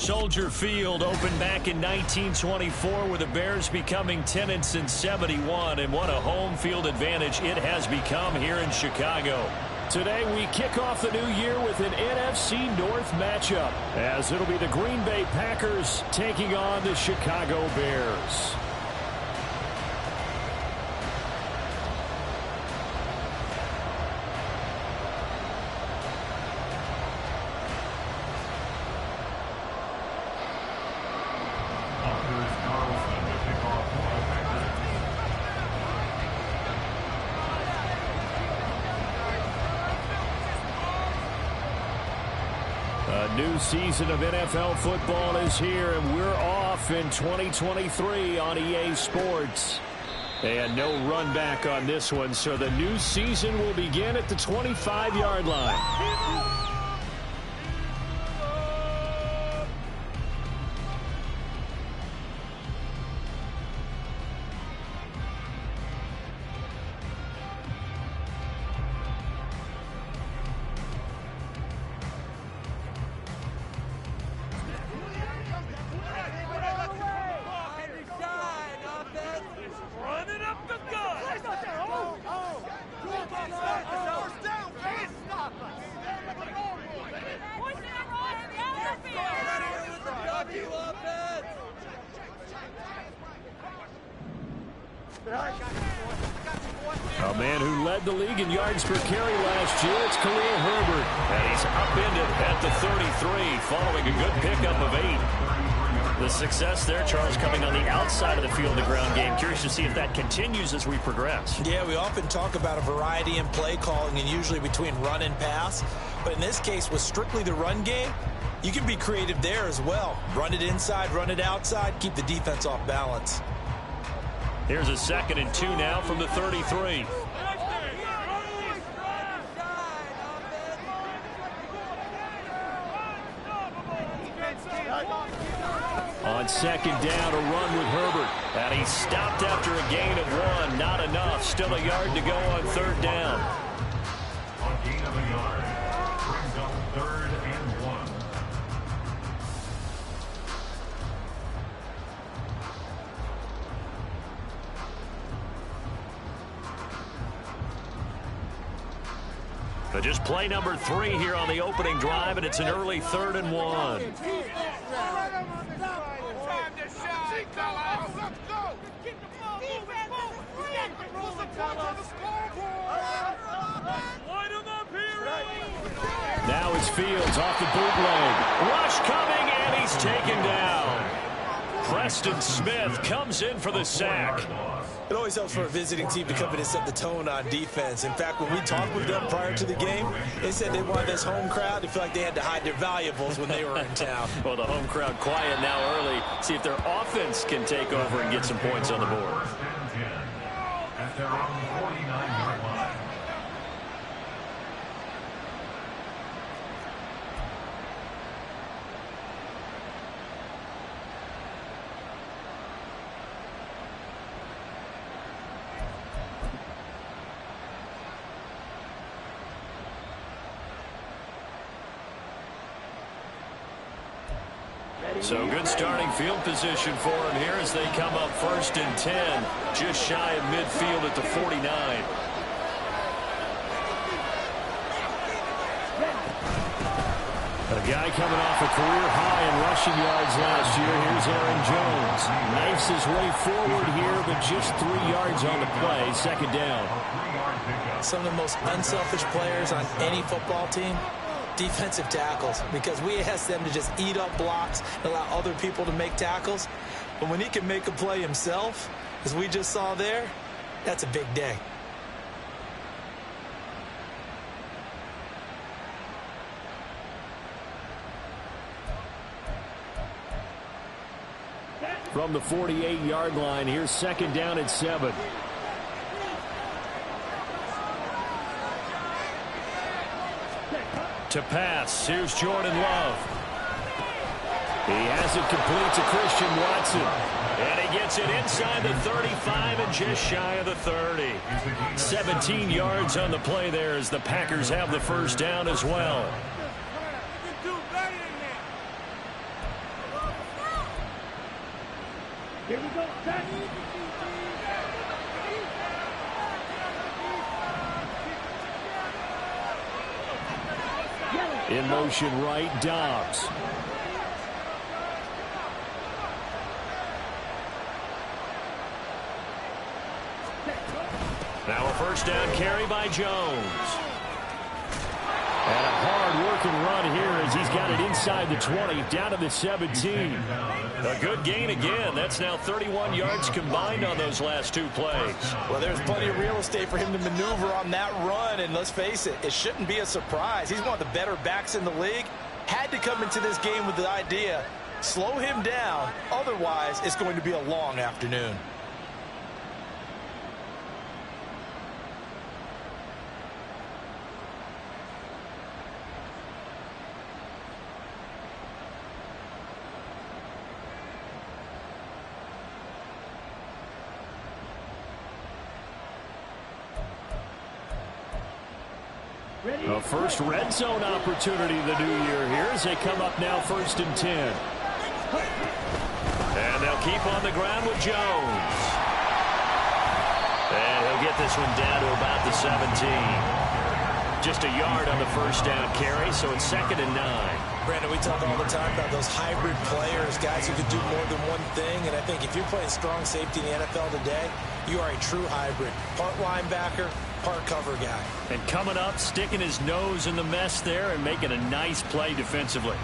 Soldier Field opened back in 1924 with the Bears becoming 10-71, and what a home field advantage it has become here in Chicago. Today we kick off the new year with an NFC North matchup, as it'll be the Green Bay Packers taking on the Chicago Bears. A new season of NFL football is here, and we're off in 2023 on EA Sports. And no run back on this one, so the new season will begin at the 25-yard line. A man who led the league in yards per carry last year, it's Khalil Herbert. And he's upended at the 33 following a good pickup of 8. The success there, Charles, coming on the outside of the field, the ground game. Curious to see if that continues as we progress. Yeah, we often talk about a variety in play calling and usually between run and pass. But in this case, with strictly the run game, you can be creative there as well. Run it inside, run it outside, keep the defense off balance. Here's a 2nd and 2 now from the 33. On 2nd down, a run with Herbert. And he stopped after a gain of 1. Not enough. Still a yard to go on 3rd down. On gain of a yard, brings up 3rd and 1. But just play number 3 here on the opening drive, and it's an early 3rd and 1. Now it's Fields off the bootleg. Rush coming, and he's taken down. Preston Smith comes in for the sack. It always helps for a visiting team to come in and set the tone on defense. In fact, when we talked with them prior to the game, they said they wanted this home crowd to feel like they had to hide their valuables when they were in town. Well, the home crowd quiet now early. See if their offense can take over and get some points on the board. At their own 49-yard line. So good starting field position for him here as they come up 1st and 10, just shy of midfield at the 49. A guy coming off a career high in rushing yards last year. Here's Aaron Jones. Knifes his way forward here, but just 3 yards on the play. 2nd down. Some of the most unselfish players on any football team, defensive tackles, because we ask them to just eat up blocks and allow other people to make tackles. But when he can make a play himself, as we just saw there, that's a big day. From the 48-yard line, here's 2nd down and 7. To pass, here's Jordan Love. He has it complete to Christian Watson. And he gets it inside the 35 and just shy of the 30. 17 yards on the play there as the Packers have the 1st down as well. Here we go. In motion right, Dobbs. Now a first down carry by Jones. And a hard-working run here as he's got it inside the 20, down to the 17. A good gain again. That's now 31 yards combined on those last two plays. Well, there's plenty of real estate for him to maneuver on that run, and let's face it, it shouldn't be a surprise. He's one of the better backs in the league. Had to come into this game with the idea, slow him down, otherwise it's going to be a long afternoon. A first red zone opportunity the new year here as they come up now 1st and 10. And they'll keep on the ground with Jones. And he'll get this one down to about the 17. Just a yard on the first down carry, so it's 2nd and 9. Brandon, we talk all the time about those hybrid players, guys who can do more than one thing, and I think if you're playing strong safety in the NFL today, you are a true hybrid. Part linebacker, part cover guy. And coming up, sticking his nose in the mess there and making a nice play defensively.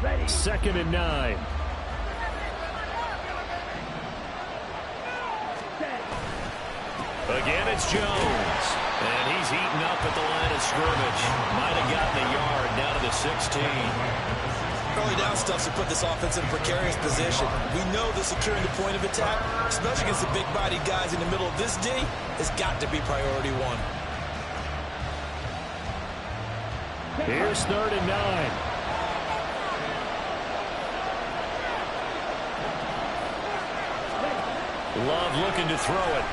Ready. 2nd and 9. Again, it's Jones. And he's eaten up at the line of scrimmage. Might have gotten a yard down to the 16. Early down stuff's to put this offense in a precarious position. We know that securing the point of attack, especially against the big-bodied guys in the middle of this D, has got to be priority one. Here's 3rd and 9. Love looking to throw it.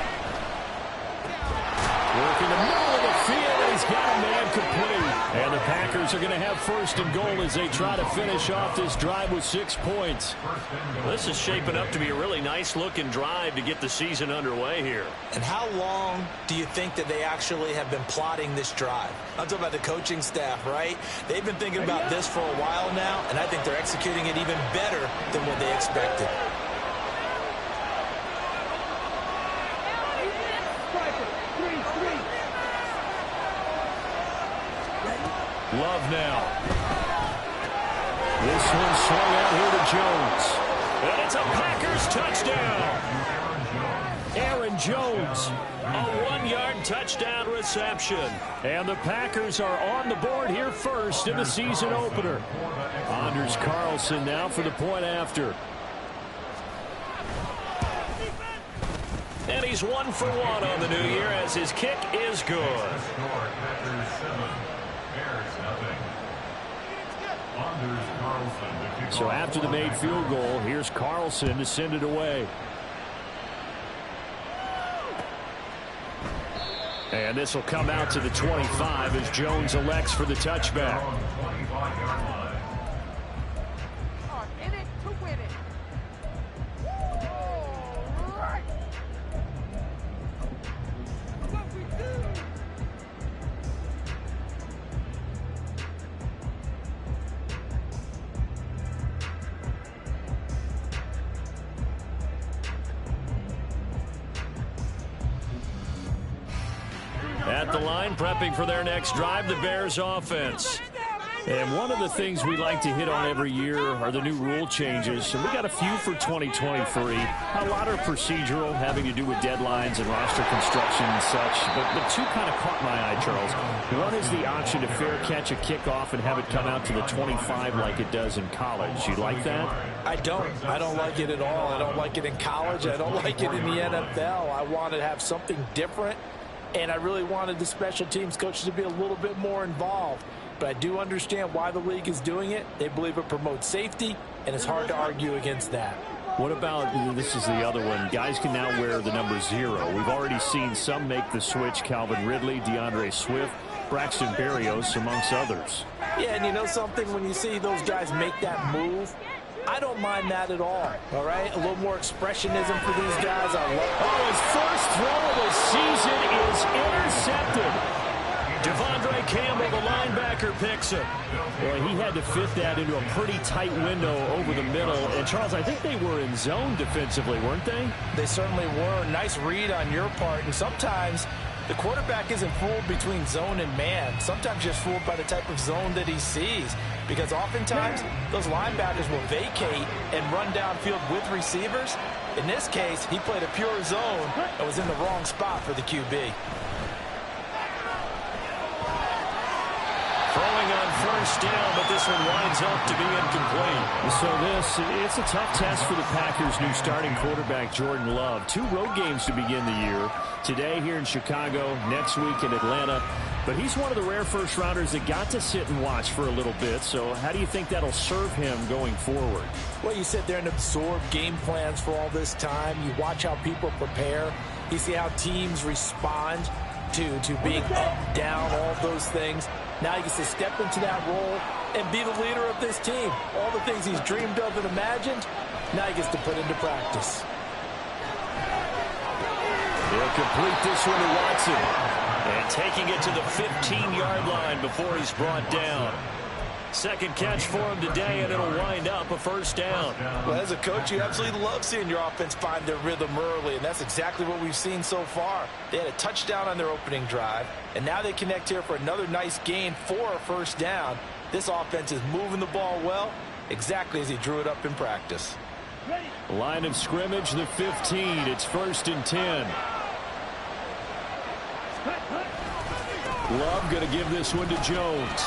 Working the middle of the field, and he's got a man complete. And the Packers are going to have 1st and goal as they try to finish off this drive with 6 points. This is shaping up to be a really nice-looking drive to get the season underway here. And how long do you think that they actually have been plotting this drive? I'm talking about the coaching staff, right? They've been thinking about this for a while now, and I think they're executing it even better than what they expected. Love now. This one swung out here to Jones. And it's a Packers touchdown. Aaron Jones, a 1-yard touchdown reception. And the Packers are on the board here first in the season opener. Anders Carlson now for the point after. And he's 1 for 1 on the new year as his kick is good. So after the made field goal, here's Carlson to send it away. And this will come out to the 25 as Jones elects for the touchback. At the line, prepping for their next drive, the Bears offense. And one of the things we like to hit on every year are the new rule changes. And we got a few for 2023. A lot are procedural, having to do with deadlines and roster construction and such. But two kind of caught my eye, Charles. One is the option to fair catch a kickoff and have it come out to the 25 like it does in college. You like that? I don't like it at all. I don't like it in college. I don't like it in the NFL. I want to have something different. And I really wanted the special teams coaches to be a little bit more involved. But I do understand why the league is doing it. They believe it promotes safety, and it's hard to argue against that. What about, this is the other one, guys can now wear the number 0. We've already seen some make the switch, Calvin Ridley, DeAndre Swift, Braxton Berrios, amongst others. Yeah, and you know something? When you see those guys make that move, I don't mind that at all right? A little more expressionism for these guys. I love it. Oh, his first throw of the season is intercepted. Devondre Campbell, the linebacker, picks him. Well, he had to fit that into a pretty tight window over the middle. And, Charles, I think they were in zone defensively, weren't they? They certainly were. Nice read on your part. And sometimes the quarterback isn't fooled between zone and man. Sometimes you're fooled by the type of zone that he sees. Because oftentimes, those linebackers will vacate and run downfield with receivers. In this case, he played a pure zone and was in the wrong spot for the QB. Throwing on first down, but this one winds up to be incomplete. So it's a tough test for the Packers' new starting quarterback, Jordan Love. 2 road games to begin the year. Today here in Chicago, next week in Atlanta. But he's one of the rare first-rounders that got to sit and watch for a little bit. So how do you think that'll serve him going forward? Well, you sit there and absorb game plans for all this time. You watch how people prepare. You see how teams respond to being up, down, all those things. Now he gets to step into that role and be the leader of this team. All the things he's dreamed of and imagined, now he gets to put into practice. He'll complete this one to Watson. And taking it to the 15-yard line before he's brought down. Second catch for him today, and it'll wind up a first down. Well, as a coach, you absolutely love seeing your offense find their rhythm early, and that's exactly what we've seen so far. They had a touchdown on their opening drive, and now they connect here for another nice gain for a first down. This offense is moving the ball well, exactly as he drew it up in practice. Line of scrimmage, the 15. It's 1st and 10. Love going to give this one to Jones.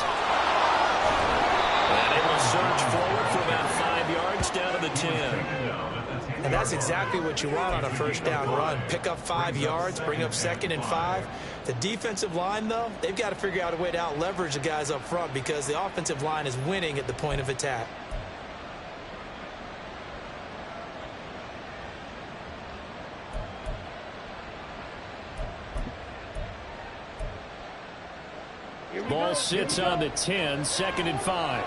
And it will surge forward for about 5 yards down to the 10. And that's exactly what you want on a first down run. Pick up 5 yards, bring up 2nd and 5. The defensive line, though, they've got to figure out a way to out-leverage the guys up front because the offensive line is winning at the point of attack. Ball sits on the 10, 2nd and 5.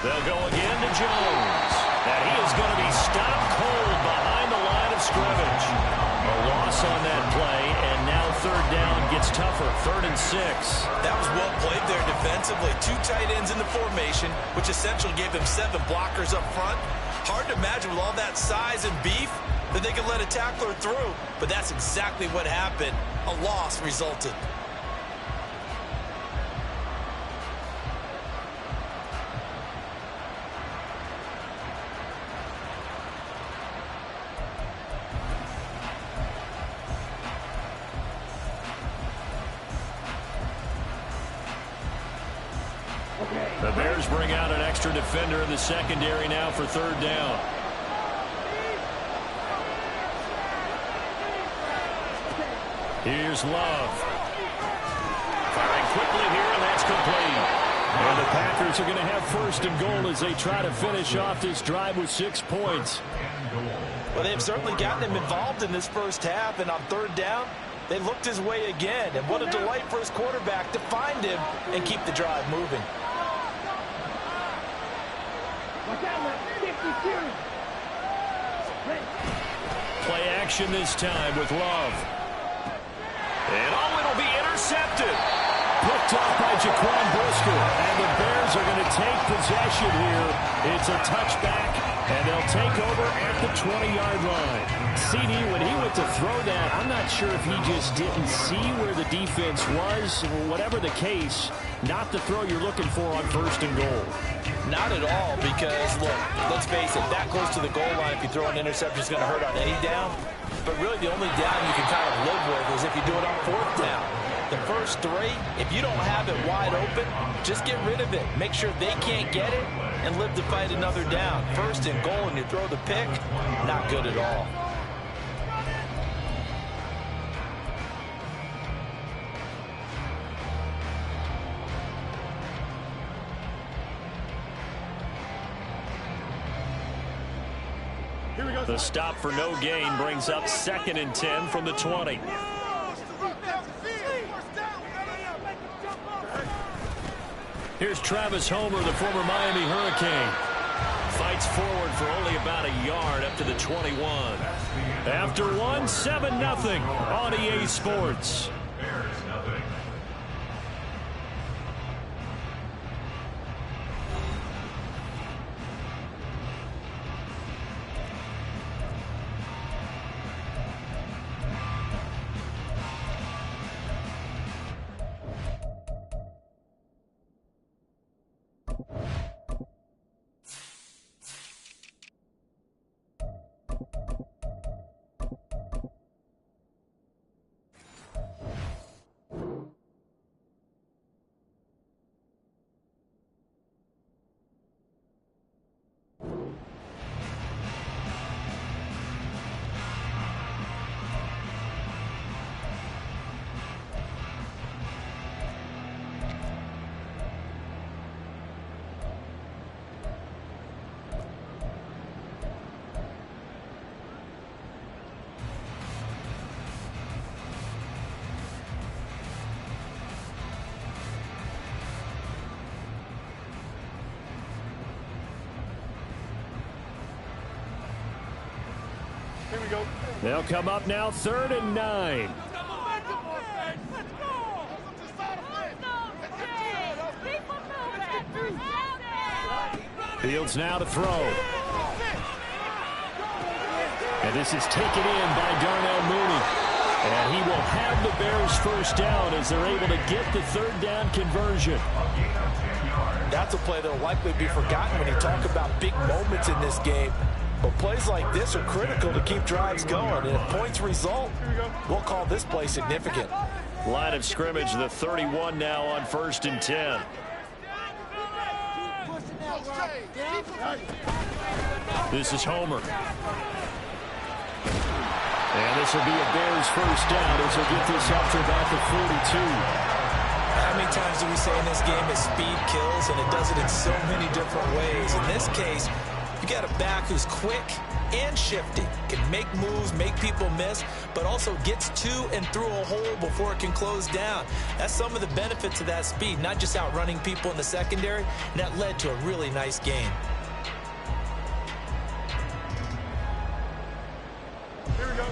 They'll go again to Jones. And he is going to be stopped cold behind the line of scrimmage. A loss on that play, and now 3rd down gets tougher, 3rd and 6. That was well played there defensively. 2 tight ends in the formation, which essentially gave them 7 blockers up front. Hard to imagine with all that size and beef that they could let a tackler through, but that's exactly what happened. A loss resulted. The Bears bring out an extra defender in the secondary now for 3rd down. Here's Love. Firing quickly here, and that's complete. And the Packers are going to have 1st and goal as they try to finish off this drive with 6 points. Well, they've certainly gotten him involved in this first half, and on 3rd down, they looked his way again. And what a delight for his quarterback to find him and keep the drive moving. Play action this time with Love. And it'll be intercepted. Picked off by Jaquan Brisker. And the Bears are going to take possession here. It's a touchback, and they'll take over at the 20-yard line. CD, when he went to throw that, I'm not sure if he just didn't see where the defense was. Whatever the case, not the throw you're looking for on 1st and goal. Not at all, because, look, let's face it, that close to the goal line, if you throw an interception, it's going to hurt on any down. But really, the only down you can kind of live with is if you do it on 4th down. The first 3, if you don't have it wide open, just get rid of it. Make sure they can't get it and live to fight another down. 1st and goal, and you throw the pick, not good at all. The stop for no gain brings up 2nd and 10 from the 20. Here's Travis Homer, the former Miami Hurricane. Fights forward for only about a yard up to the 21. After one, 7-0 on EA Sports. They'll come up now, 3rd and 9. Fields now to throw. And this is taken in by Darnell Mooney. And he will have the Bears first down as they're able to get the 3rd down conversion. That's a play that will likely be forgotten when you talk about big moments in this game. But plays like this are critical to keep drives going. And if points result, we'll call this play significant. Line of scrimmage, the 31 now on 1st and 10. This is Homer. And this will be a Bears first down as they'll get this up to about the 42. How many times do we say in this game that speed kills, and it does it in so many different ways? In this case, you got a back who's quick and shifty, can make moves, make people miss, but also gets to and through a hole before it can close down. That's some of the benefits of that speed, not just outrunning people in the secondary, and that led to a really nice game.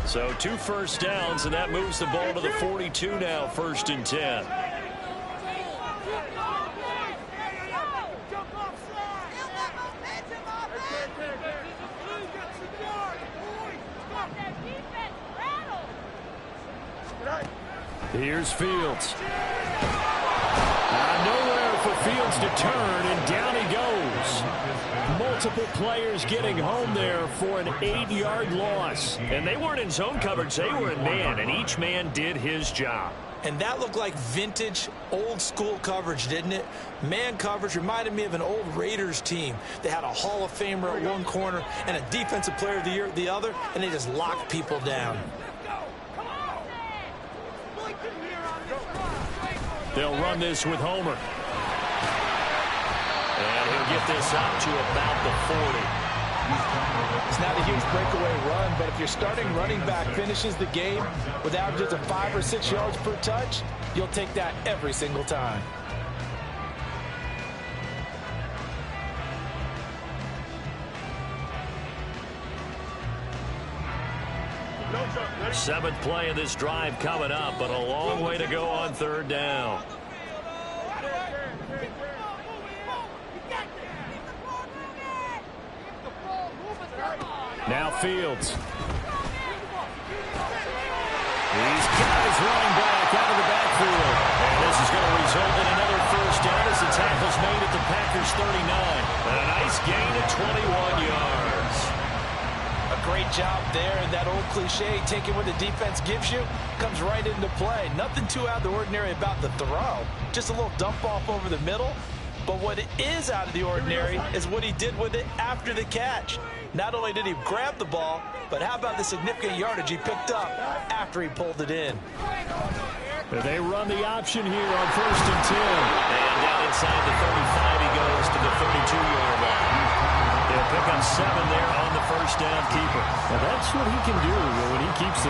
So 2 first downs, and that moves the ball to the 42 now, 1st and 10. Here's Fields. Nowhere for Fields to turn, and down he goes. Multiple players getting home there for an 8-yard loss. And they weren't in zone coverage, they were in man, and each man did his job. And that looked like vintage, old-school coverage, didn't it? Man coverage reminded me of an old Raiders team. They had a Hall of Famer at one corner and a Defensive Player of the Year at the other, and they just locked people down. They'll run this with Homer. And he'll get this out to about the 40. It's not a huge breakaway run, but if your starting running back finishes the game with averages of 5 or 6 yards per touch, you'll take that every single time. Seventh play of this drive coming up, but a long way to go on 3rd down. Now Fields. He's got his running back out of the backfield. And this is going to result in another first down as the tackle's made at the Packers 39. A nice gain of 21 yards. A great job there, and that old cliche, taking what the defense gives you, comes right into play. Nothing too out of the ordinary about the throw. Just a little dump off over the middle. But what is out of the ordinary is what he did with it after the catch. Not only did he grab the ball, but how about the significant yardage he picked up after he pulled it in. They run the option here on 1st and 10. And down inside the 35, he goes to the 32-yard line. They'll pick up 7 there on the first down keeper.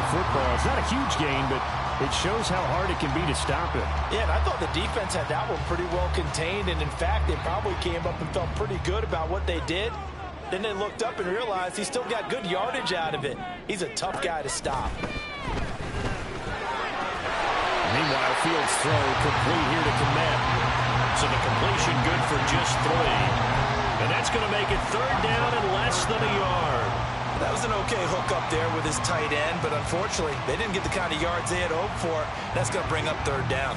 the football. It's not a huge gain, but it shows how hard it can be to stop it. Yeah, and I thought the defense had that one pretty well contained, and in fact, they probably came up and felt pretty good about what they did. Then they looked up and realized he still got good yardage out of it. He's a tough guy to stop. Meanwhile, Fields' throw complete here to Komet. So the completion good for just 3. And that's going to make it 3rd down and less than a yard. That was an okay hook up there with his tight end, but unfortunately, they didn't get the kind of yards they had hoped for. That's going to bring up 3rd down.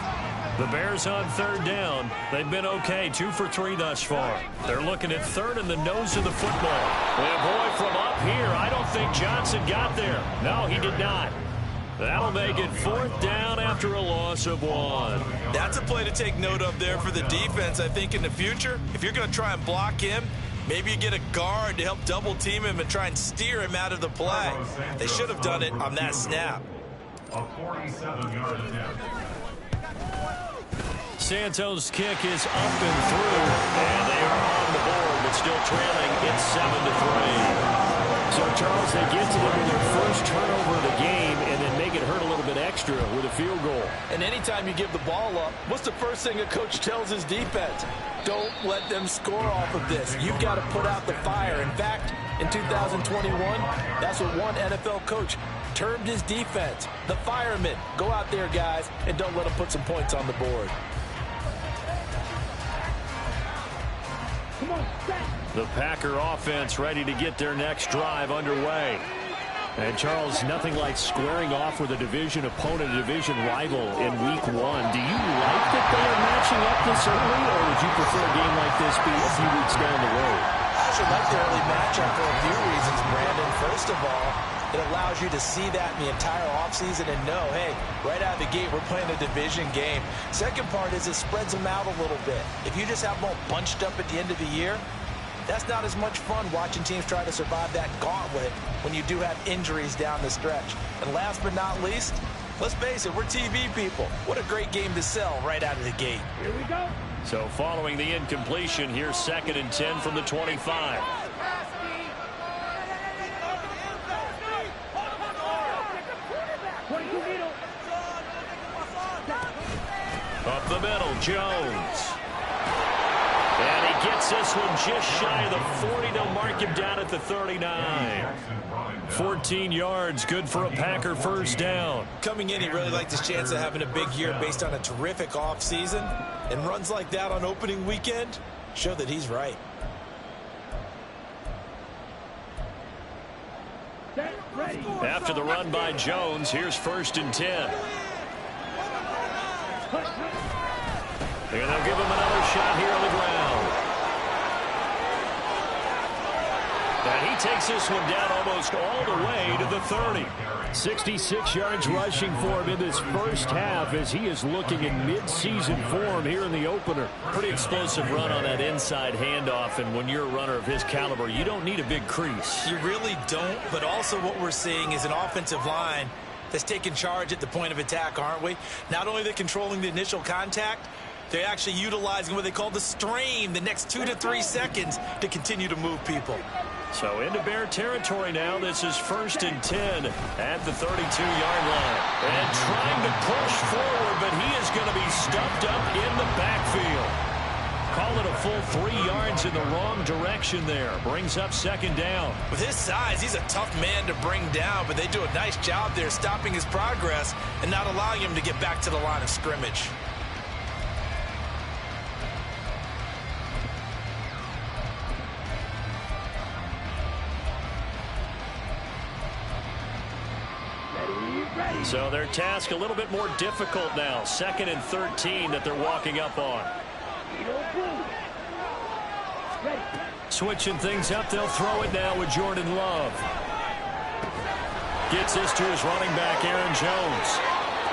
The Bears on 3rd down. They've been okay, 2 for 3 thus far. They're looking at 3rd in the nose of the football. And boy, from up here, I don't think Johnson got there. No, he did not. That'll make it 4th down after a loss of 1. That's a play to take note of there for the defense. I think in the future, if you're going to try and block him, maybe you get a guard to help double team him and try and steer him out of the play. They should have done it on that snap. A 47-yard attempt. Santos' kick is up and through, and they are on the board, but still trailing. It's 7-3. So, Charles, they get to them with their first turnover of the game and then make it hurt a little bit extra with a field goal. And anytime you give the ball up, what's the first thing a coach tells his defense? Don't let them score off of this. You've got to put out the fire. In fact, in 2021, that's what one NFL coach termed his defense. The firemen. Go out there, guys, and don't let them put some points on the board. The Packer offense ready to get their next drive underway. And, Charles, nothing like squaring off with a division opponent, a division rival in Week 1. Do you like that they are matching up this early, or would you prefer a game like this be a few weeks down the road? I actually like the early matchup for a few reasons, Brandon. First of all, it allows you to see that in the entire offseason and know, hey, right out of the gate, we're playing a division game. Second part is it spreads them out a little bit. If you just have them all bunched up at the end of the year, that's not as much fun watching teams try to survive that gauntlet when you do have injuries down the stretch. And last but not least, let's face it, we're TV people. What a great game to sell right out of the gate. Here we go. So following the incompletion, here's 2nd and 10 from the 25. Up the middle, Jones. And he gets this one just shy of the 40. They'll mark him down at the 39. 14 yards, good for a Packer first down. Coming in, he really liked his chance of having a big year based on a terrific offseason. And runs like that on opening weekend show that he's right. After the run by Jones, here's 1st and 10. And they'll give him another shot here on the ground. And he takes this one down almost all the way to the 30. 66 yards rushing for him in this first half as he is looking in mid-season form here in the opener. Pretty explosive run on that inside handoff, and when you're a runner of his caliber, you don't need a big crease. You really don't, but also what we're seeing is an offensive line that's taking charge at the point of attack, aren't we? Not only are they controlling the initial contact, they're actually utilizing what they call the strain, the next 2 to 3 seconds to continue to move people. So into Bear territory now. This is 1st and 10 at the 32-yard line. And trying to push forward, but he is going to be stuffed up in the backfield. Call it a full 3 yards in the wrong direction there. Brings up 2nd down. With his size, he's a tough man to bring down, but they do a nice job there stopping his progress and not allowing him to get back to the line of scrimmage. So their task a little bit more difficult now. 2nd and 13 that they're walking up on. Switching things up, they'll throw it now with Jordan Love. Gets this to his running back, Aaron Jones.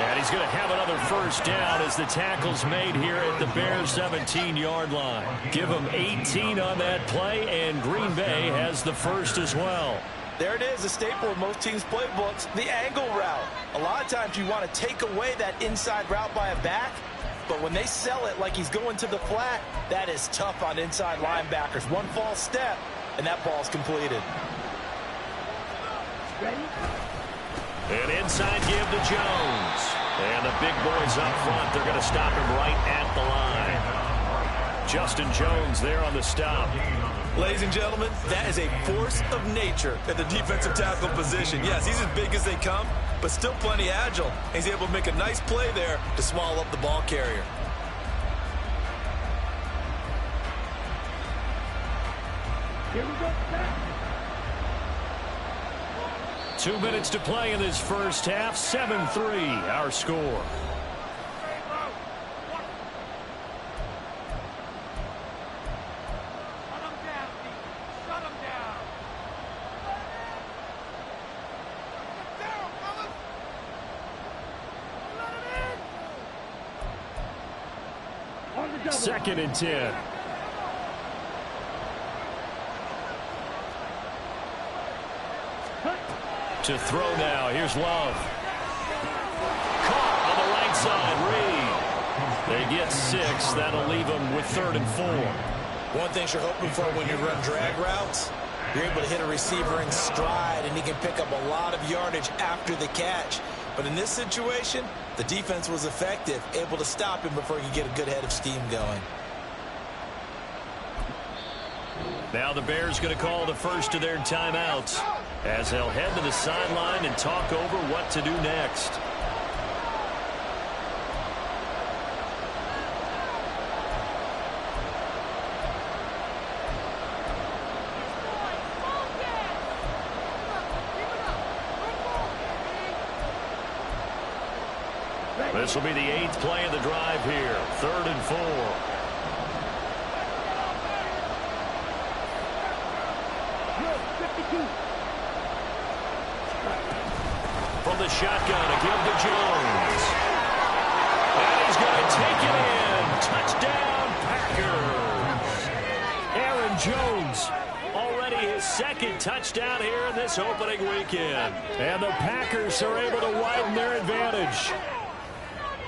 And he's going to have another first down as the tackle's made here at the Bears' 17-yard line. Give them 18 on that play, and Green Bay has the first as well. There it is, a staple of most teams' playbooks, the angle route. A lot of times you want to take away that inside route by a back, but when they sell it like he's going to the flat, that is tough on inside linebackers. One false step, and that ball's completed. An inside give to Jones. And the big boys up front, they're going to stop him right at the line. Justin Jones there on the stop. Ladies and gentlemen, that is a force of nature at the defensive tackle position. Yes, he's as big as they come, but still plenty agile. He's able to make a nice play there to swallow up the ball carrier. Here we go. 2 minutes to play in this first half. 7-3, our score. Second and 10. To throw now. Here's Love. Caught on the right side. Reed. They get 6. That'll leave them with 3rd and 4. One thing you're hoping for when you run drag routes, you're able to hit a receiver in stride, and he can pick up a lot of yardage after the catch. But in this situation, the defense was effective, able to stop him before he could get a good head of steam going. Now the Bears going to call the first of their timeouts as they'll head to the sideline and talk over what to do next. This will be the 8th play of the drive here. 3rd and 4. From the shotgun, a give to Jones. And he's going to take it in. Touchdown, Packers. Aaron Jones, already his 2nd touchdown here in this opening weekend. And the Packers are able to widen their advantage.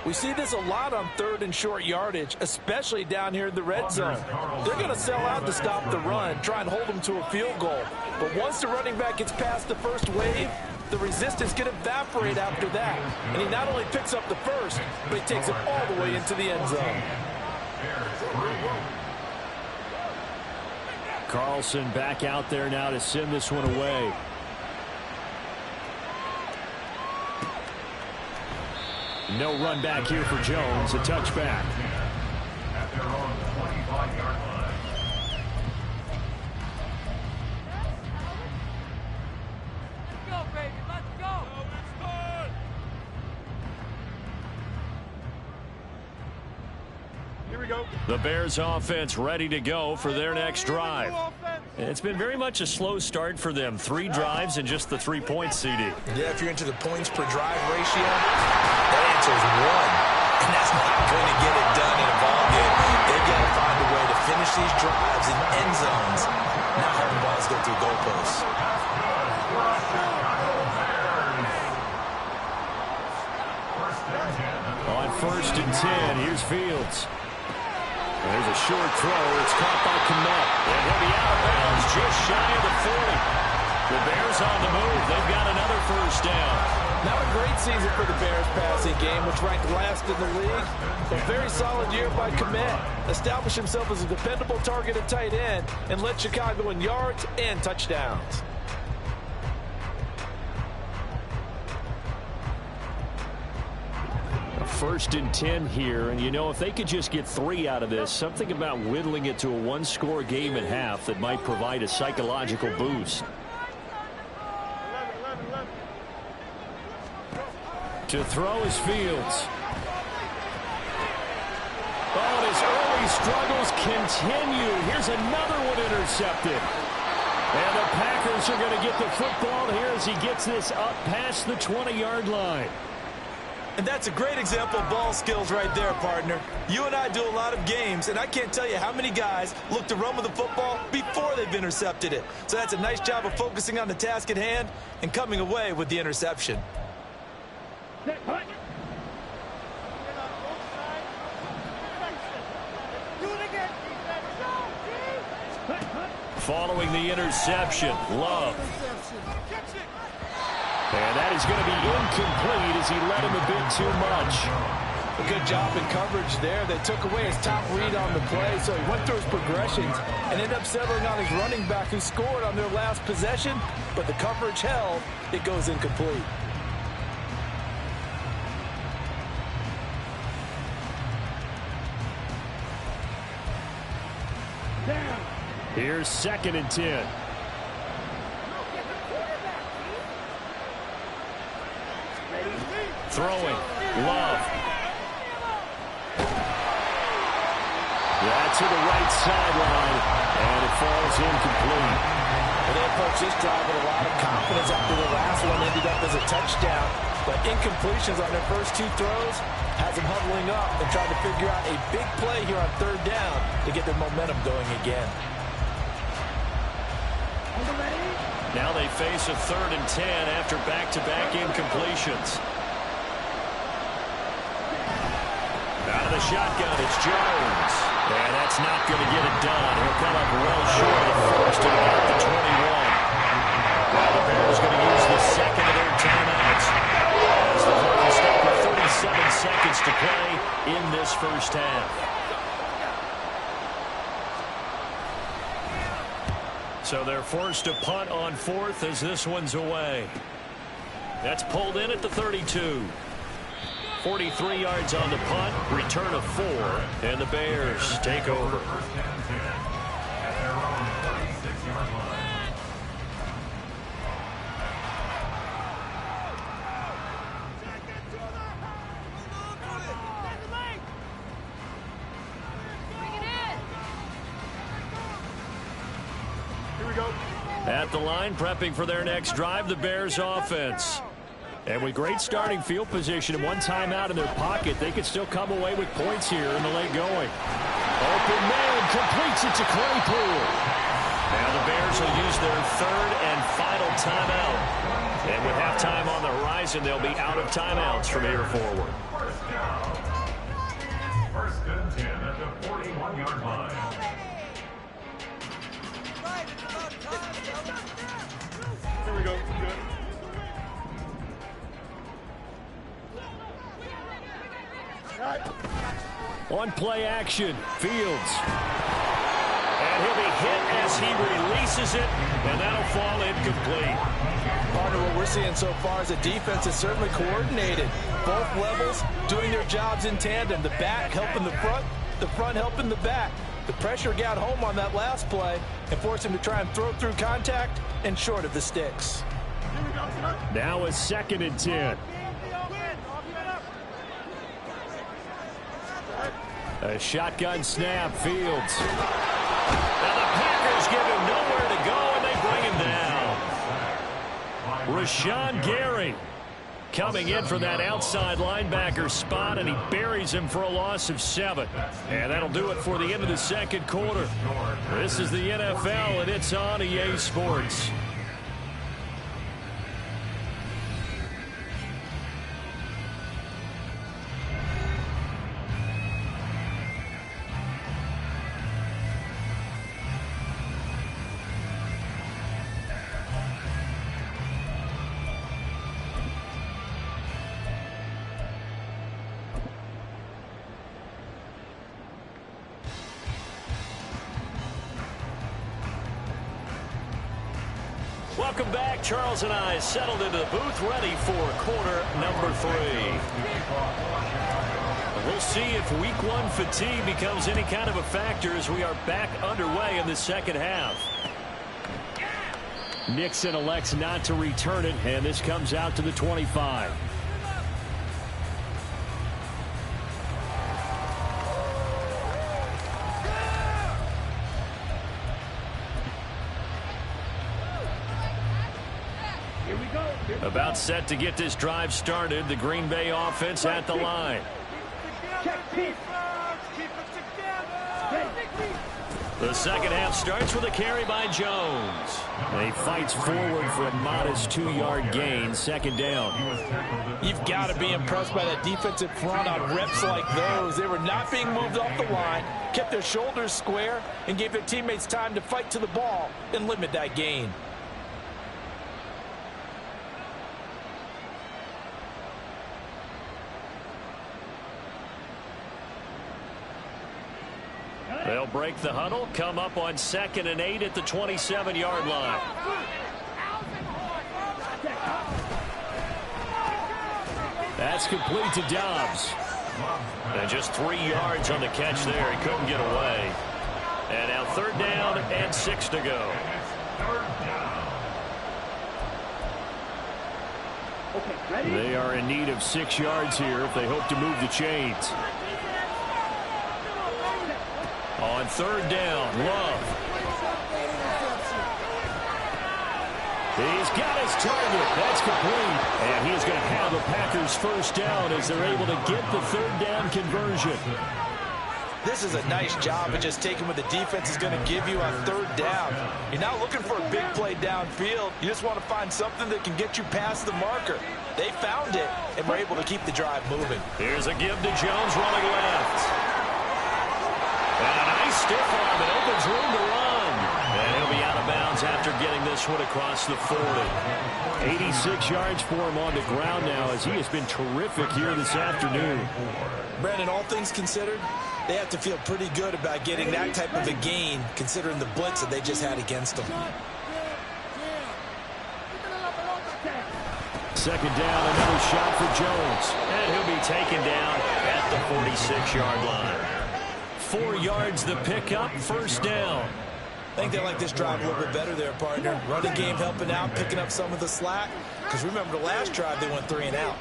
We see this a lot on 3rd and short yardage, especially down here in the red zone. They're going to sell out to stop the run, try and hold them to a field goal. But once the running back gets past the first wave, the resistance can evaporate after that. And he not only picks up the first, but he takes it all the way into the end zone. Carlson back out there now to send this one away. No run back here for Jones. A touchback. At their own 25-yard line. Let's go, baby. Let's go. Here we go. The Bears offense ready to go for their next drive. It's been very much a slow start for them. 3 drives and just the 3 points, CD. Yeah, if you're into the points per drive ratio, that answer is 1. And that's not going to get it done in a ball game. They've got to find a way to finish these drives in end zones, not having balls go through goalposts. On 1st and 10, here's Fields. There's a short throw. It's caught by Kmet. And he'll be out of bounds just shy of the 40. The Bears on the move. They've got another 1st down. Not a great season for the Bears passing game, which ranked last in the league. A very solid year by Kmet. Established himself as a dependable target at tight end and led Chicago in yards and touchdowns. A 1st and 10 here, and you know, if they could just get 3 out of this, something about whittling it to a 1-score game at half that might provide a psychological boost. To throw is Fields. Oh, and his early struggles continue. Here's another one intercepted. And the Packers are going to get the football here as he gets this up past the 20-yard line. And that's a great example of ball skills right there, partner. You and I do a lot of games, and I can't tell you how many guys look to run with the football before they've intercepted it. So that's a nice job of focusing on the task at hand and coming away with the interception. Following the interception, Love. And that is going to be incomplete as he led him a bit too much. A good job in coverage there. They took away his top read on the play, so he went through his progressions and ended up settling on his running back who scored on their last possession, but the coverage held. It goes incomplete. Here's 2nd and 10. Throwing. Love. That's to the right sideline, and it falls incomplete. Well, they approached this drive with a lot of confidence after the last one ended up as a touchdown. But incompletions on their first 2 throws has them huddling up and trying to figure out a big play here on 3rd down to get their momentum going again. Now they face a 3rd and 10 after back-to-back incompletions. Out of the shotgun, it's Jones. And that's not going to get it done. He'll come up well short of the first at about the 21. Now the Bears going to use the 2nd of their timeouts as the clock will stop with 37 seconds to play in this first half. So they're forced to punt on 4th as this one's away. That's pulled in at the 32. 43 yards on the punt, return of 4, and the Bears take over. Here we go. At the line, prepping for their next drive, the Bears offense. And with great starting field position and 1 timeout in their pocket, they could still come away with points here in the late going. Open man completes it to Claypool. Now the Bears will use their 3rd and final timeout. And with halftime on the horizon, they'll be out of timeouts from here forward. First and 10 at the 41-yard line. Here we go. Good. On play action, Fields. And he'll be hit as he releases it, and that'll fall incomplete. Partner, what we're seeing so far is the defense is certainly coordinated. Both levels doing their jobs in tandem. The back helping the front helping the back. The pressure got home on that last play and forced him to try and throw through contact and short of the sticks. Now a 2nd and 10. A shotgun snap, Fields. Now the Packers give him nowhere to go, and they bring him down. Rashawn Gary coming in for that outside linebacker spot, and he buries him for a loss of 7. And that'll do it for the end of the 2nd quarter. This is the NFL, and it's on EA Sports. Welcome back. Charles and I settled into the booth, ready for quarter number 3. We'll see if week 1 fatigue becomes any kind of a factor as we are back underway in the 2nd half. Nixon elects not to return it, and this comes out to the 25. About set to get this drive started. The Green Bay offense at the line. The 2nd half starts with a carry by Jones. He fights forward for a modest 2-yard gain. 2nd down. You've got to be impressed by that defensive front on reps like those. They were not being moved off the line, kept their shoulders square, and gave their teammates time to fight to the ball and limit that gain. They'll break the huddle, come up on 2nd and 8 at the 27-yard line. That's complete to Dobbs. And just 3 yards on the catch there. He couldn't get away. And now 3rd down and 6 to go. They are in need of 6 yards here if they hope to move the chains. On 3rd down, Love. He's got his target. That's complete. And he's going to have the Packers 1st down as they're able to get the 3rd down conversion. This is a nice job of just taking what the defense is going to give you on 3rd down. You're not looking for a big play downfield. You just want to find something that can get you past the marker. They found it and were able to keep the drive moving. Here's a give to Jones running left. And a nice stiff arm. It opens room to run. And he'll be out of bounds after getting this one across the 40. 86 yards for him on the ground now as he has been terrific here this afternoon. Brandon, all things considered, they have to feel pretty good about getting that type of a gain considering the blitz that they just had against them. 2nd down, another shot for Jones. And he'll be taken down at the 46-yard line. 4 yards the pickup, 1st down. I think they like this drive a little bit better there, partner. Running game helping out, picking up some of the slack. Because remember the last drive, they went 3 and out.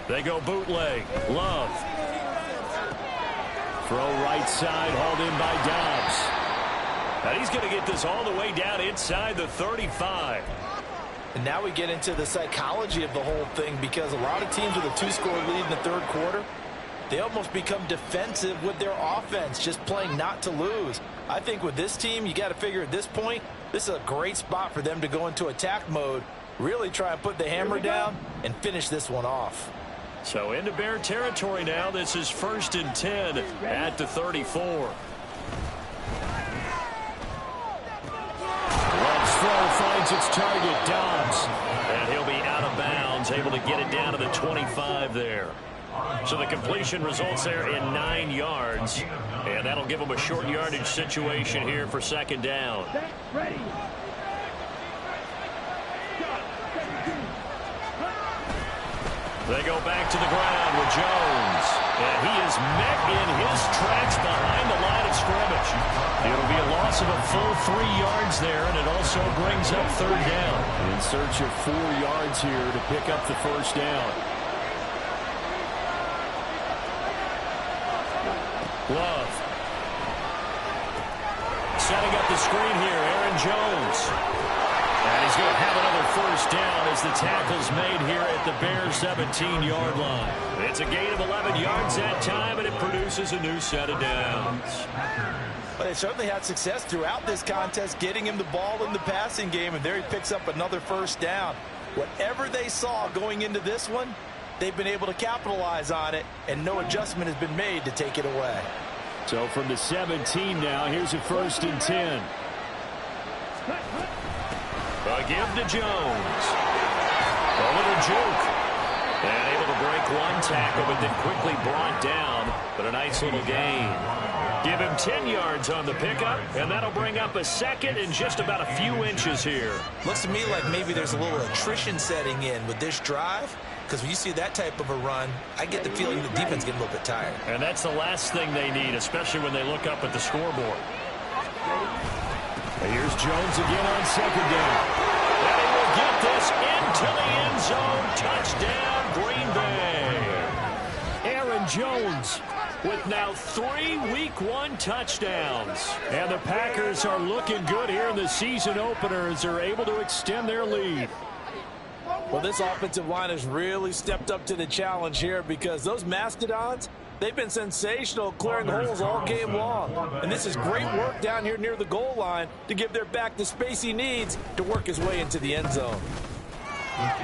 They go bootleg. Love. Throw right side, hauled in by Dobbs. And he's going to get this all the way down inside the 35. And now we get into the psychology of the whole thing because a lot of teams with a 2-score lead in the 3rd quarter, they almost become defensive with their offense, just playing not to lose. I think with this team, you got to figure at this point, this is a great spot for them to go into attack mode, really try and put the hammer down and finish this one off. So into Bear territory now. This is 1st and 10 at the 34. Love's throw finds its target, Dobbs. And he'll be out of bounds, able to get it down to the 25 there. So the completion results there in 9 yards. And that'll give them a short yardage situation here for 2nd down. They go back to the ground with Jones. And he is met in his tracks behind the line of scrimmage. It'll be a loss of a full 3 yards there, and it also brings up 3rd down. In search of 4 yards here to pick up the 1st down. Love. Setting up the screen here, Aaron Jones. And he's going to have another 1st down as the tackle's made here at the Bears' 17-yard line. It's a gain of 11 yards that time, and it produces a new set of downs. But they certainly had success throughout this contest, getting him the ball in the passing game, and there he picks up another 1st down. Whatever they saw going into this one, they've been able to capitalize on it, and no adjustment has been made to take it away. So from the 17 now, here's a 1st and 10. A give to Jones. A little juke. And able to break one tackle, but then quickly brought down. But a nice little gain. Give him 10 yards on the pickup, and that'll bring up a 2nd and just about a few inches here. Looks to me like maybe there's a little attrition setting in with this drive. Because when you see that type of a run, I get the feeling the defense getting a little bit tired. And that's the last thing they need, especially when they look up at the scoreboard. Here's Jones again on 2nd down. And he will get this into the end zone. Touchdown, Green Bay. Aaron Jones with now 3 Week 1 touchdowns. And the Packers are looking good here in the season opener as they're able to extend their lead. Well, this offensive line has really stepped up to the challenge here because those Mastodons, they've been sensational clearing holes all game long. And this is great work down here near the goal line to give their back the space he needs to work his way into the end zone.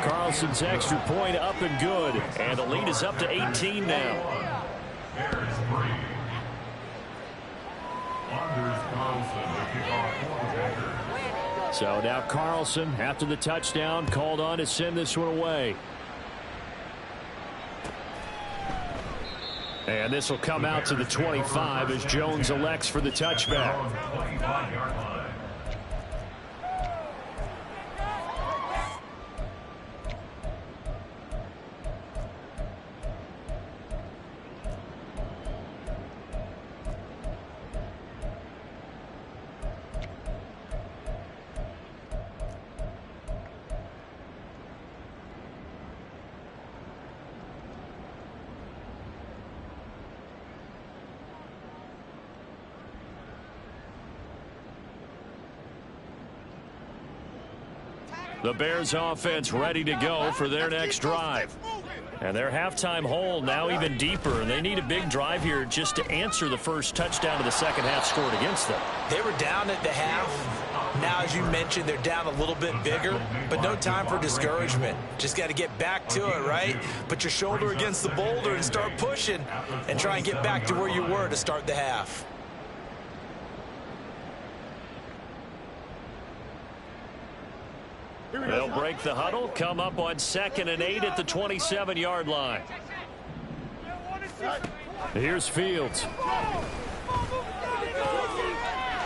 Carlson's extra point up and good. And the lead is up to 18 now. Bears 3. Anders Carlson, the kickoff for the Packers. So now Carlson, after the touchdown, called on to send this one away. And this will come out to the 25 as Jones elects for the touchback. The Bears offense ready to go for their next drive. And their halftime hole now even deeper. And they need a big drive here just to answer the first touchdown of the second half scored against them. They were down at the half. Now, as you mentioned, they're down a little bit bigger, but no time for discouragement. Just got to get back to it, right? Put your shoulder against the boulder and start pushing and try and get back to where you were to start the half. They'll break the huddle, come up on 2nd and 8 at the 27-yard line. Here's Fields.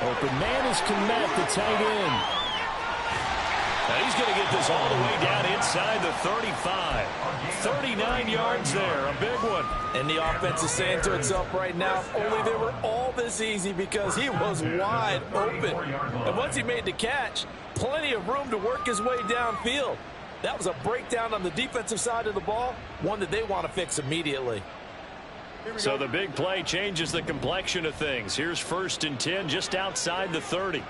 Open man is Komet, the tight end. Now he's going to get this all the way down inside the 35. 39 yards there, a big one. And the offense is saying to itself right now, if only they were all this easy, because he was wide open. And once he made the catch, plenty of room to work his way downfield. That was a breakdown on the defensive side of the ball, one that they want to fix immediately. So the big play changes the complexion of things. Here's 1st and 10 just outside the 30.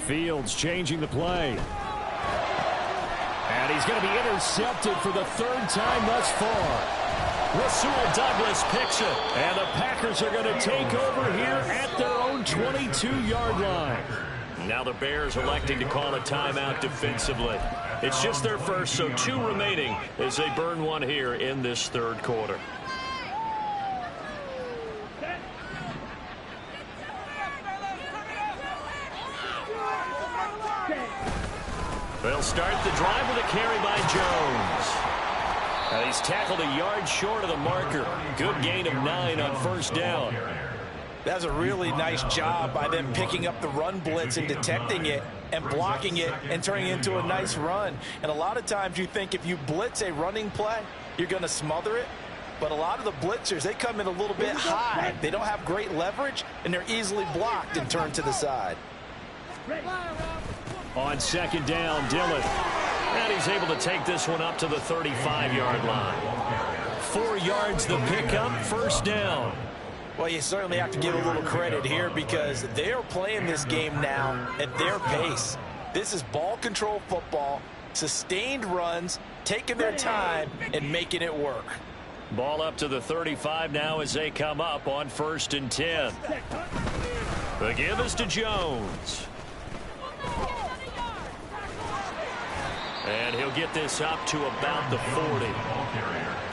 Fields changing the play. And he's going to be intercepted for the 3rd time thus far. Rasul Douglas picks it. And the Packers are going to take over here at their own 22-yard line. Now the Bears electing to call a timeout defensively. It's just their first, so 2 remaining as they burn one here in this 3rd quarter. They'll start the drive with a carry by Jones. And he's tackled a yard short of the marker. Good gain of 9 on 1st down. That's a really nice job by them picking up the run blitz and detecting it and blocking it and turning it into a nice run. And a lot of times you think if you blitz a running play, you're going to smother it. But a lot of the blitzers, they come in a little bit high. They don't have great leverage, and they're easily blocked and turned to the side. On 2nd down, Dillon. And he's able to take this one up to the 35-yard line. 4 yards the pickup, 1st down. Well, you certainly have to give a little credit here because they're playing this game now at their pace. This is ball control football, sustained runs, taking their time and making it work. Ball up to the 35 now as they come up on 1st and 10. The give is to Jones. And he'll get this up to about the 40.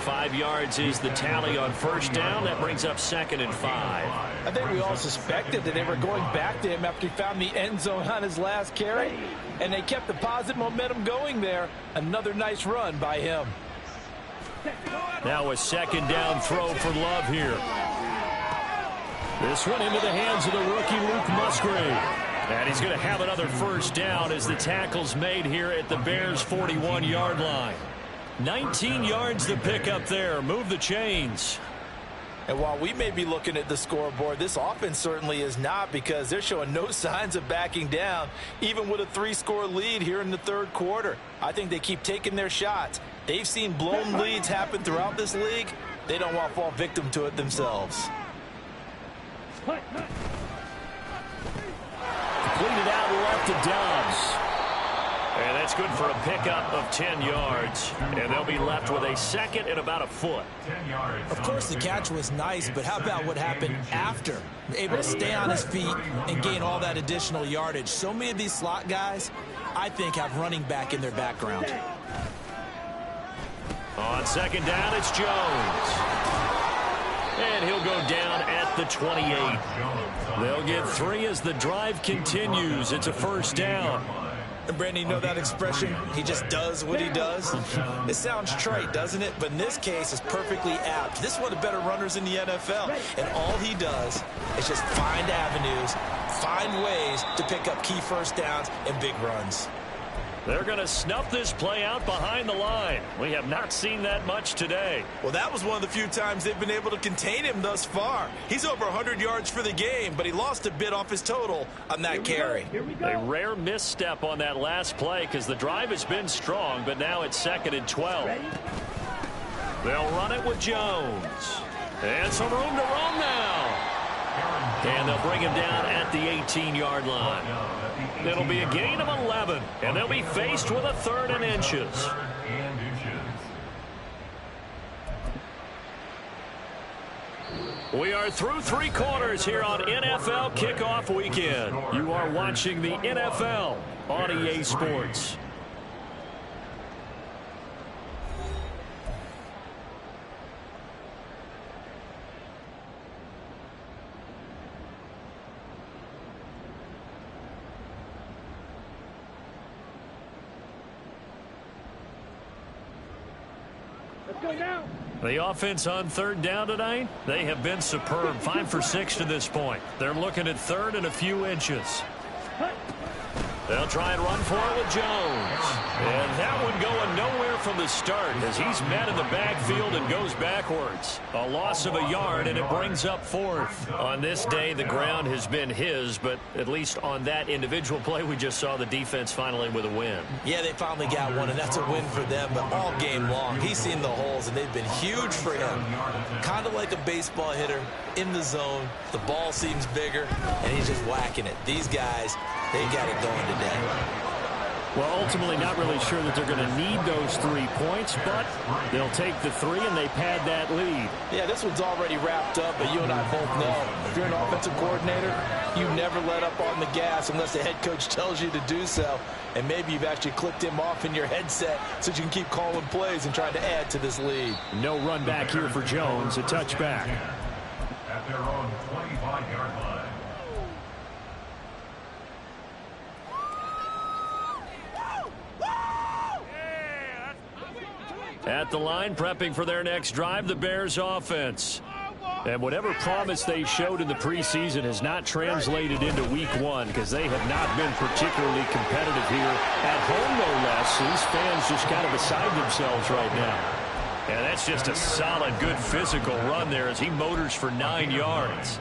5 yards is the tally on 1st down. That brings up 2nd and 5. I think we all suspected that they were going back to him after he found the end zone on his last carry. And they kept the positive momentum going there. Another nice run by him. Now a 2nd down throw for Love here. This one into the hands of the rookie Luke Musgrave. And he's going to have another 1st down as the tackle's made here at the Bears' 41-yard line. 19 yards to pick up there. Move the chains. And while we may be looking at the scoreboard, this offense certainly is not, because they're showing no signs of backing down, even with a 3-score lead here in the 3rd quarter. I think they keep taking their shots. They've seen blown leads happen throughout this league. They don't want to fall victim to it themselves. Completed out left to Dobbs. And that's good for a pickup of 10 yards. And they'll be left with a 2nd and about a foot. Of course, the catch was nice, but how about what happened after? Able to stay on his feet and gain all that additional yardage. So many of these slot guys, I think, have running back in their background. On 2nd down, it's Jones. And he'll go down at the 28. They'll get 3 as the drive continues. It's a 1st down. And Brandon, you know that expression? He just does what he does. It sounds trite, doesn't it? But in this case, it's perfectly apt. This is one of the better runners in the NFL. And all he does is just find avenues, find ways to pick up key first downs and big runs. They're going to snuff this play out behind the line. We have not seen that much today. Well, that was one of the few times they've been able to contain him thus far. He's over 100 yards for the game, but he lost a bit off his total on that carry. A rare misstep on that last play because the drive has been strong, but now it's 2nd and 12. They'll run it with Jones. And some room to roam now. And they'll bring him down at the 18-yard line. It'll be a gain of 11, and they'll be faced with a 3rd and inches. We are through 3 quarters here on NFL Kickoff Weekend. You are watching the NFL on EA Sports. The offense on 3rd down tonight, they have been superb. 5 for 6 to this point. They're looking at 3rd and a few inches. They'll try and run for it with Jones. And that one going nowhere from the start as he's met in the backfield and goes backwards. A loss of a yard, and it brings up 4th. On this day, the ground has been his, but at least on that individual play, we just saw the defense finally with a win. Yeah, they finally got one, and that's a win for them. But all game long, he's seen the holes, and they've been huge for him. Kind of like a baseball hitter in the zone. The ball seems bigger, and he's just whacking it. These guys, they got it going today. Well, ultimately not really sure that they're going to need those 3 points, but they'll take the 3 and they pad that lead. Yeah, this one's already wrapped up, but you and I both know if you're an offensive coordinator, you never let up on the gas unless the head coach tells you to do so. And maybe you've actually clicked him off in your headset so you can keep calling plays and trying to add to this lead. No run back here for Jones, a touchback. At their own 25-yard line. At the line, prepping for their next drive, the Bears offense. And whatever promise they showed in the preseason has not translated into week 1 because they have not been particularly competitive here at home, no less. So these fans just kind of beside themselves right now. And that's just a solid, good physical run there as he motors for 9 yards.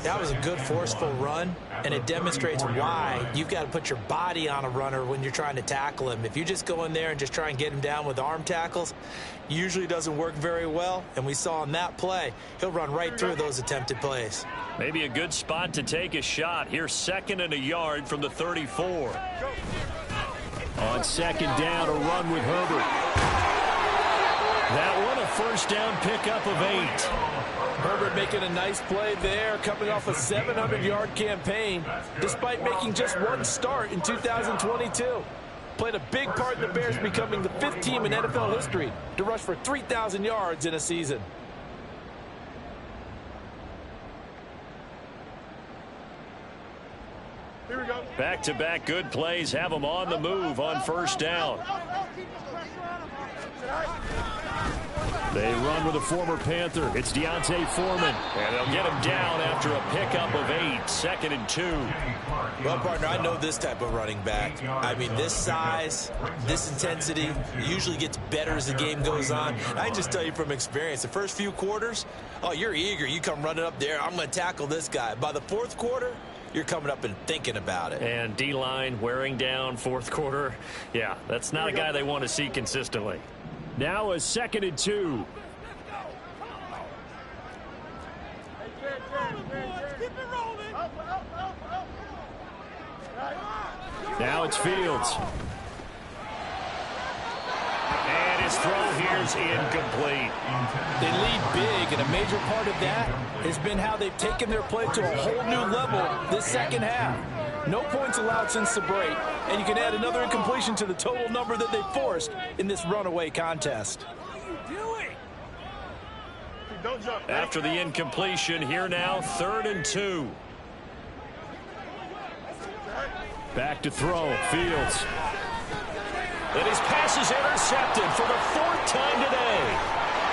That was a good, forceful run, and it demonstrates why you've got to put your body on a runner when you're trying to tackle him. If you just go in there and just try and get him down with arm tackles, usually doesn't work very well, and we saw in that play, he'll run right through those attempted plays. Maybe a good spot to take a shot. Here's 2nd and a yard from the 34. On 2nd down, a run with Herbert. That one, a first down pickup of 8. Herbert making a nice play there, coming off a 700-yard campaign, despite making just 1 start in 2022. Played a big part in the Bears becoming the 5th team in NFL history to rush for 3,000 yards in a season. Here we go. Back-to-back good plays have them on the move on first down. They run with a former Panther. It's Deontay Foreman. And they'll get him down after a pickup of 8. 2nd and 2. Well, partner, I know this type of running back. I mean, this size, this intensity usually gets better as the game goes on. I can just tell you from experience, the first few quarters, oh, you're eager. You come running up there, I'm going to tackle this guy. By the 4th quarter, you're coming up and thinking about it. And D-line wearing down 4th quarter. Yeah, that's not a guy they want to see consistently. Now a 2nd and 2. Now it's Fields. And his throw here's incomplete. They lead big, and a major part of that has been how they've taken their play to a whole new level this second half. No points allowed since the break, and you can add another incompletion to the total number that they forced in this runaway contest. Don't jump. After the incompletion, here now 3rd and 2. Back to throw. Fields. And his pass is intercepted for the 4th time today.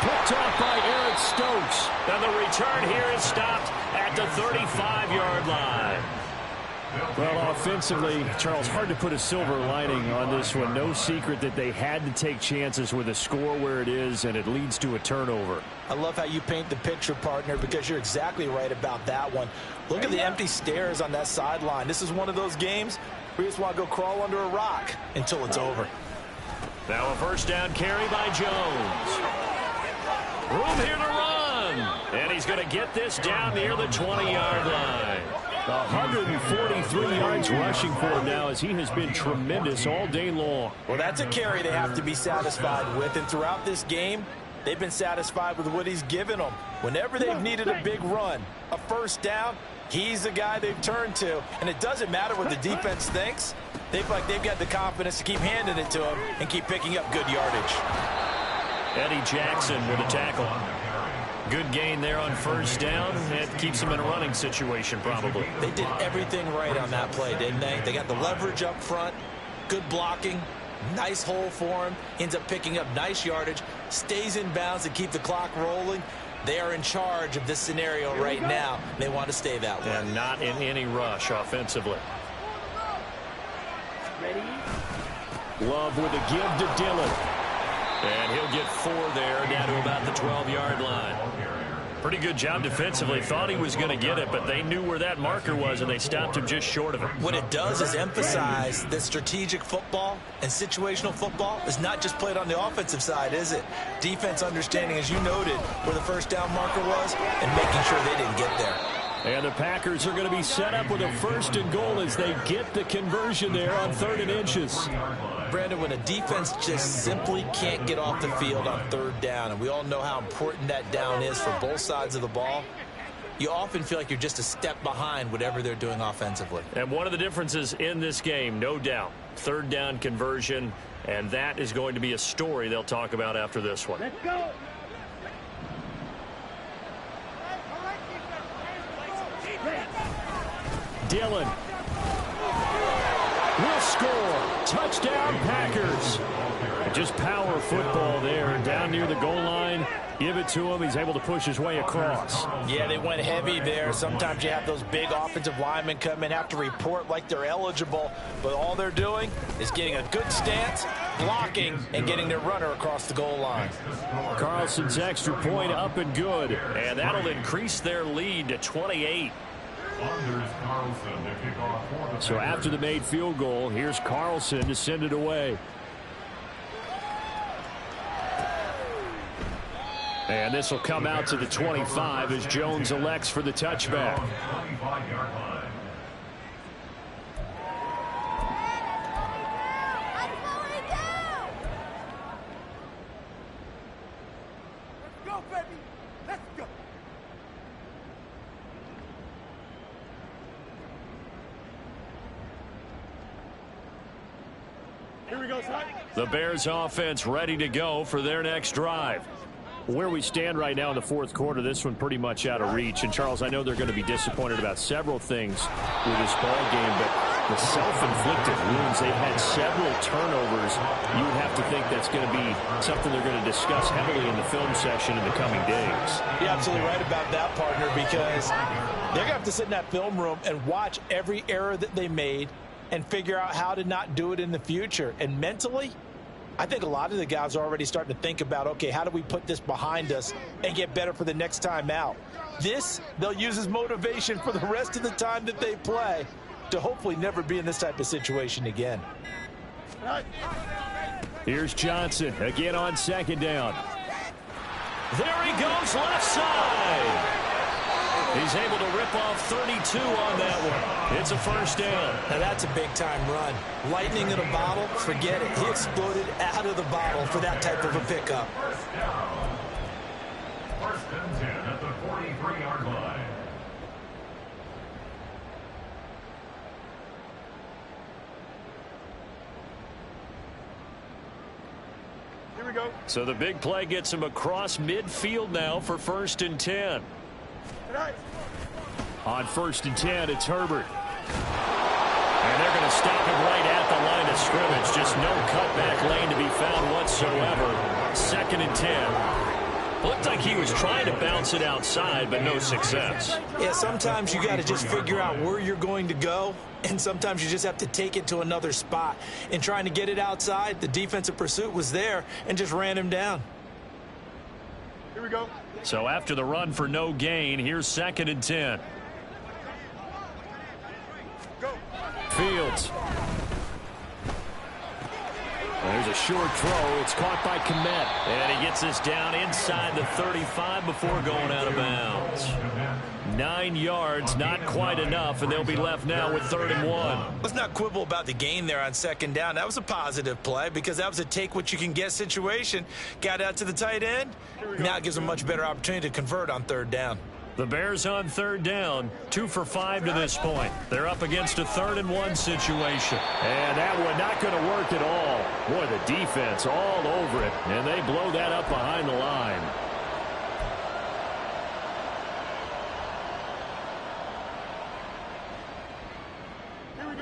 Picked off by Eric Stokes. And the return here is stopped at the 35-yard line. Well, offensively, Charles, hard to put a silver lining on this one. No secret that they had to take chances with a score where it is, and it leads to a turnover. I love how you paint the picture, partner, because you're exactly right about that one. Look at the empty stairs on that sideline. This is one of those games where you just want to go crawl under a rock until it's over. Now a first down carry by Jones. Room here to run. And he's going to get this down near the 20-yard line. 143 yards rushing for him now, as he has been tremendous all day long. Well, that's a carry they have to be satisfied with. And throughout this game, they've been satisfied with what he's given them. Whenever they've needed a big run, a first down, he's the guy they've turned to. And it doesn't matter what the defense thinks. They've got the confidence to keep handing it to him and keep picking up good yardage. Eddie Jackson with a tackle. Good gain there on first down. It keeps them in a running situation, probably. They did everything right on that play, didn't they? They got the leverage up front, good blocking, nice hole for him, ends up picking up nice yardage, stays in bounds to keep the clock rolling. They are in charge of this scenario right now. They want to stay that way. And not in any rush offensively. Love with a give to Dillon. And he'll get 4 there, down to about the 12-yard line. Pretty good job defensively. Thought he was going to get it, but they knew where that marker was, and they stopped him just short of it. What it does is emphasize that strategic football and situational football is not just played on the offensive side, is it? Defense understanding, as you noted, where the first down marker was and making sure they didn't get there. And the Packers are going to be set up with a 1st and goal as they get the conversion there on 3rd and inches. Brandon, when a defense just simply can't get off the field on 3rd down, and we all know how important that down is for both sides of the ball, you often feel like you're just a step behind whatever they're doing offensively. And one of the differences in this game, no doubt, 3rd down conversion, and that is going to be a story they'll talk about after this one. Let's go. Dillon will score. Touchdown, Packers. Just power football there, down near the goal line. Give it to him. He's able to push his way across. Yeah, they went heavy there. Sometimes you have those big offensive linemen come in, have to report like they're eligible, but all they're doing is getting a good stance, blocking, and getting their runner across the goal line. Carlson's extra point up and good, and that'll increase their lead to 28. So after the made field goal, here's Carlson to send it away. And this will come out to the 25 as Jones elects for the touchback. Here we go, son. The Bears offense ready to go for their next drive. Where we stand right now in the 4th quarter, this one pretty much out of reach. And, Charles, I know they're going to be disappointed about several things with this ball game, but the self-inflicted wounds, they've had several turnovers. You would have to think that's going to be something they're going to discuss heavily in the film session in the coming days. You're absolutely right about that, partner, because they're going to have to sit in that film room and watch every error that they made and figure out how to not do it in the future. And mentally, I think a lot of the guys are already starting to think about, okay, how do we put this behind us and get better for the next time out? This, they'll use as motivation for the rest of the time that they play to hopefully never be in this type of situation again. Here's Johnson again on 2nd down. There he goes, left side. He's able to rip off 32 on that one. It's a first down. Now that's a big-time run. Lightning in a bottle, forget it. He exploded out of the bottle for that type of a pickup. First and 10 at the 43-yard line. Here we go. So the big play gets him across midfield now for 1st and 10. On 1st and 10, it's Herbert. And they're going to stop him right at the line of scrimmage. Just no cutback lane to be found whatsoever. 2nd and 10. Looked like he was trying to bounce it outside, but no success. Yeah, sometimes you got to just figure out where you're going to go, and sometimes you just have to take it to another spot. In trying to get it outside, the defensive pursuit was there and just ran him down. Here we go. So after the run for no gain, here's 2nd and 10. Go. Fields. There's a short throw. It's caught by Kmet. And he gets this down inside the 35 before going out of bounds. 9 yards, not quite enough, and they'll be left now with 3rd and 1. Let's not quibble about the gain there on 2nd down. That was a positive play because that was a take-what-you-can-get situation. Got out to the tight end. Now it gives them a much better opportunity to convert on 3rd down. The Bears on 3rd down, 2 for 5 to this point. They're up against a 3rd and 1 situation. And that one not going to work at all. Boy, the defense all over it, and they blow that up behind the line.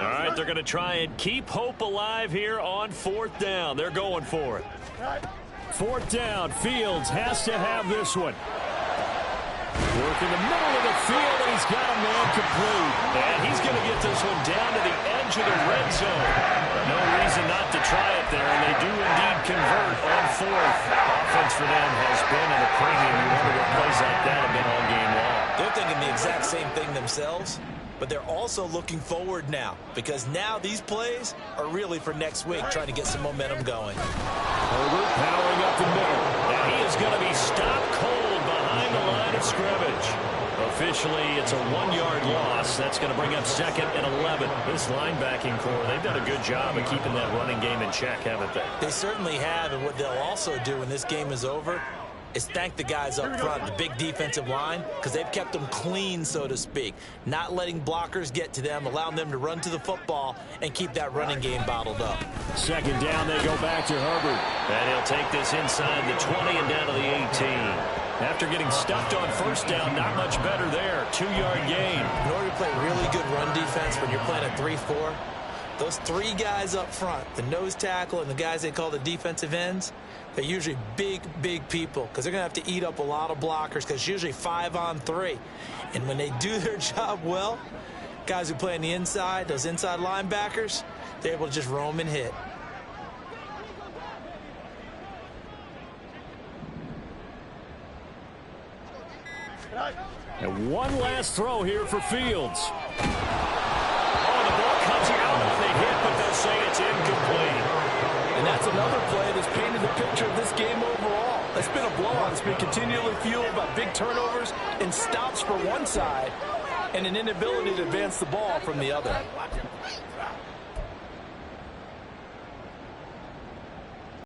All right, they're going to try and keep hope alive here on 4th down. They're going for it. 4th down, Fields has to have this one. Work in the middle of the field, and he's got a man complete. And he's going to get this one down to the edge of the red zone. No reason not to try it there, and they do indeed convert on 4th. Offense for them has been at a premium. You wonder what plays like that have been all game long. They're thinking the exact same thing themselves, but they're also looking forward now because now these plays are really for next week, trying to get some momentum going. Herbert powering up the middle. And he is going to be stopped cold behind the line of scrimmage. Officially, it's a 1-yard loss. That's going to bring up 2nd and 11. This linebacking core, they've done a good job of keeping that running game in check, haven't they? They certainly have, and what they'll also do when this game is over is thank the guys up front, the big defensive line, because they've kept them clean, so to speak, not letting blockers get to them, allowing them to run to the football and keep that running game bottled up. 2nd down, they go back to Herbert. And he'll take this inside the 20 and down to the 18. After getting stuffed on 1st down, not much better there. 2-yard gain. In order to play really good run defense when you're playing a 3-4, those 3 guys up front, the nose tackle and the guys they call the defensive ends, they're usually big, big people because they're going to have to eat up a lot of blockers because it's usually 5-on-3. And when they do their job well, guys who play on the inside, those inside linebackers, they're able to just roam and hit. And one last throw here for Fields. Oh, the ball comes out on the hit, but they'll say it's incomplete. And that's another play that's painted the picture of this game overall. It's been a blowout. It's been continually fueled by big turnovers and stops for one side and an inability to advance the ball from the other.